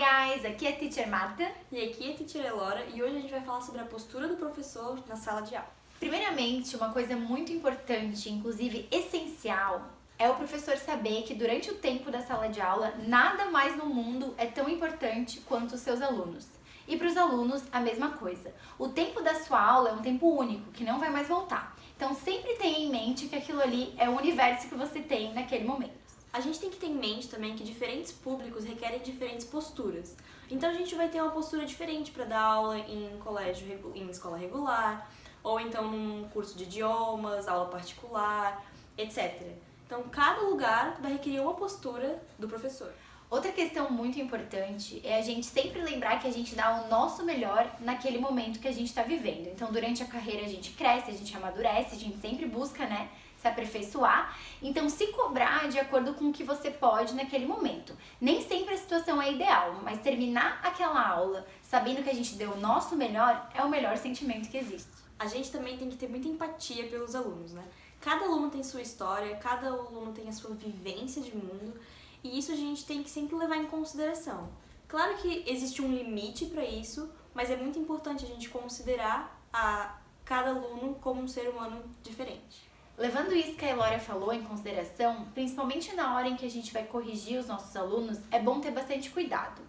guys! Aqui é a Teacher Marta. E aqui é a Teacher Elora e hoje a gente vai falar sobre a postura do professor na sala de aula. Primeiramente, uma coisa muito importante, inclusive essencial, é o professor saber que durante o tempo da sala de aula, nada mais no mundo é tão importante quanto os seus alunos. E para os alunos, a mesma coisa. O tempo da sua aula é um tempo único, que não vai mais voltar. Então sempre tenha em mente que aquilo ali é o universo que você tem naquele momento. A gente tem que ter em mente também que diferentes públicos requerem diferentes posturas. Então a gente vai ter uma postura diferente para dar aula em em escola regular, ou então num curso de idiomas, aula particular, etc. Então cada lugar vai requerer uma postura do professor. Outra questão muito importante é a gente sempre lembrar que a gente dá o nosso melhor naquele momento que a gente está vivendo. Então, durante a carreira a gente cresce, a gente amadurece, a gente sempre busca, se aperfeiçoar. Então, se cobrar de acordo com o que você pode naquele momento. Nem sempre a situação é ideal, mas terminar aquela aula sabendo que a gente deu o nosso melhor é o melhor sentimento que existe. A gente também tem que ter muita empatia pelos alunos, né? Cada aluno tem sua história, cada aluno tem a sua vivência de mundo. E isso a gente tem que sempre levar em consideração. Claro que existe um limite para isso, mas é muito importante a gente considerar cada aluno como um ser humano diferente. Levando isso que a Elora falou em consideração, principalmente na hora em que a gente vai corrigir os nossos alunos, é bom ter bastante cuidado.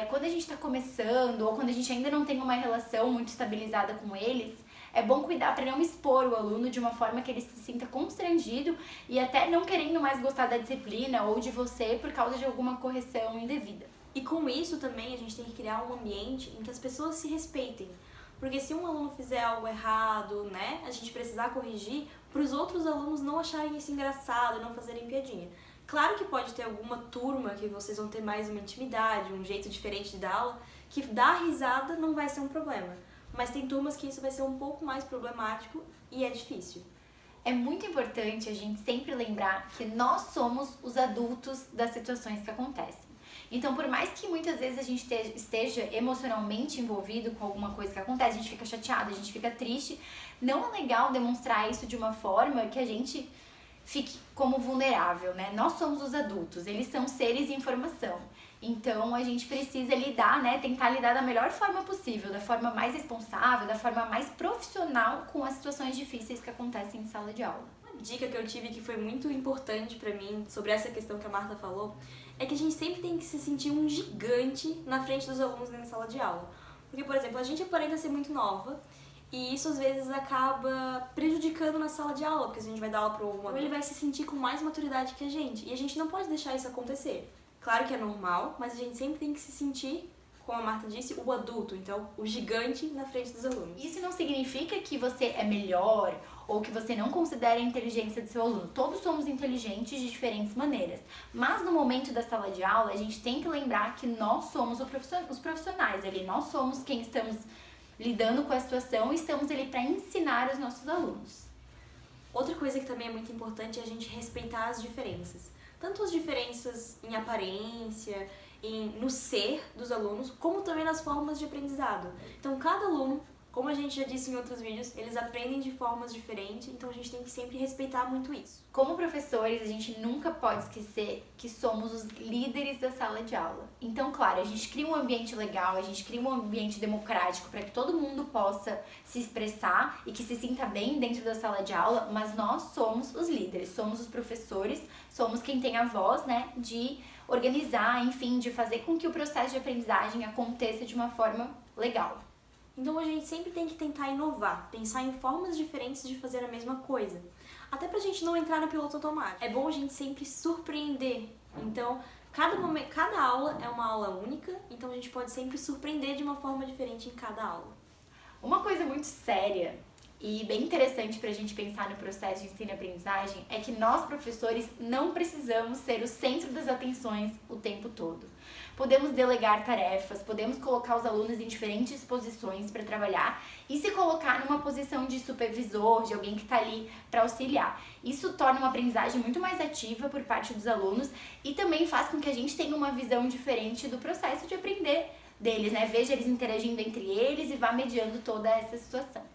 Quando a gente está começando ou quando a gente ainda não tem uma relação muito estabilizada com eles, é bom cuidar para não expor o aluno de uma forma que ele se sinta constrangido e até não querendo mais gostar da disciplina ou de você por causa de alguma correção indevida. E com isso também a gente tem que criar um ambiente em que as pessoas se respeitem. Porque se um aluno fizer algo errado, a gente precisar corrigir, para os outros alunos não acharem isso engraçado, não fazerem piadinha. Claro que pode ter alguma turma que vocês vão ter mais uma intimidade, um jeito diferente de dar aula, que dar risada não vai ser um problema. Mas tem turmas que isso vai ser um pouco mais problemático e é difícil. É muito importante a gente sempre lembrar que nós somos os adultos das situações que acontecem. Então, por mais que muitas vezes a gente esteja emocionalmente envolvido com alguma coisa que acontece, a gente fica chateado, a gente fica triste, não é legal demonstrar isso de uma forma que a gente fique como vulnerável, Nós somos os adultos, eles são seres em formação. Então a gente precisa lidar, tentar lidar da melhor forma possível, da forma mais responsável, da forma mais profissional com as situações difíceis que acontecem em sala de aula. Uma dica que eu tive que foi muito importante pra mim sobre essa questão que a Marta falou é que a gente sempre tem que se sentir um gigante na frente dos alunos na sala de aula. Porque, por exemplo, a gente aparenta ser muito nova e isso às vezes acaba prejudicando na sala de aula, porque se a gente vai dar aula para um, ele vai se sentir com mais maturidade que a gente e a gente não pode deixar isso acontecer. Claro que é normal, mas a gente sempre tem que se sentir, como a Marta disse, o adulto, então o gigante na frente dos alunos. Isso não significa que você é melhor ou que você não considera a inteligência do seu aluno. Todos somos inteligentes de diferentes maneiras. Mas no momento da sala de aula, a gente tem que lembrar que nós somos os profissionais ali, nós somos quem estamos lidando com a situação e estamos ali para ensinar os nossos alunos. Outra coisa que também é muito importante é a gente respeitar as diferenças. Tanto as diferenças em aparência, no ser dos alunos, como também nas formas de aprendizado. Então, cada aluno, como a gente já disse em outros vídeos, eles aprendem de formas diferentes, então a gente tem que sempre respeitar muito isso. Como professores, a gente nunca pode esquecer que somos os líderes da sala de aula. Então, claro, a gente cria um ambiente legal, a gente cria um ambiente democrático para que todo mundo possa se expressar e que se sinta bem dentro da sala de aula, mas nós somos os líderes, somos os professores, somos quem tem a voz, de organizar, enfim, de fazer com que o processo de aprendizagem aconteça de uma forma legal. Então a gente sempre tem que tentar inovar, pensar em formas diferentes de fazer a mesma coisa. Até pra gente não entrar no piloto automático. É bom a gente sempre surpreender. Então, cada aula é uma aula única, então a gente pode sempre surpreender de uma forma diferente em cada aula. Uma coisa muito séria e bem interessante pra gente pensar no processo de ensino e aprendizagem é que nós, professores, não precisamos ser o centro das atenções o tempo todo. Podemos delegar tarefas, podemos colocar os alunos em diferentes posições para trabalhar e se colocar numa posição de supervisor, de alguém que está ali para auxiliar. Isso torna uma aprendizagem muito mais ativa por parte dos alunos e também faz com que a gente tenha uma visão diferente do processo de aprender deles, Veja eles interagindo entre eles e vá mediando toda essa situação.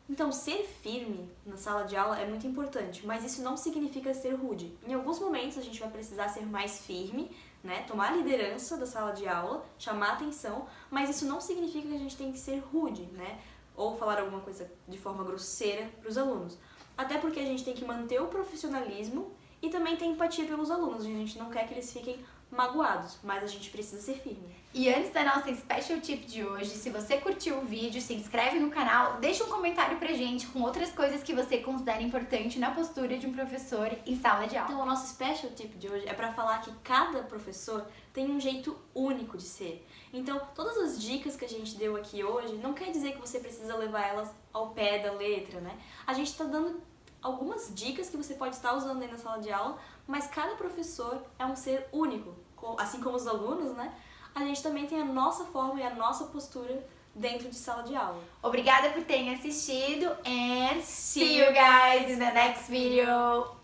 Então, ser firme na sala de aula é muito importante, mas isso não significa ser rude. Em alguns momentos a gente vai precisar ser mais firme, né? Tomar a liderança da sala de aula, chamar a atenção, mas isso não significa que a gente tem que ser rude, né? Ou falar alguma coisa de forma grosseira para os alunos. Até porque a gente tem que manter o profissionalismo e também ter empatia pelos alunos. A gente não quer que eles fiquem magoados, mas a gente precisa ser firme. E antes da nossa special tip de hoje, se você curtiu o vídeo, se inscreve no canal, deixa um comentário pra gente com outras coisas que você considera importante na postura de um professor em sala de aula. Então, o nosso special tip de hoje é para falar que cada professor tem um jeito único de ser. Então, todas as dicas que a gente deu aqui hoje, não quer dizer que você precisa levar elas ao pé da letra, né? A gente está dando algumas dicas que você pode estar usando aí na sala de aula, mas cada professor é um ser único. Assim como os alunos, né? A gente também tem a nossa forma e a nossa postura dentro de sala de aula. Obrigada por terem assistido and see you guys in the next video!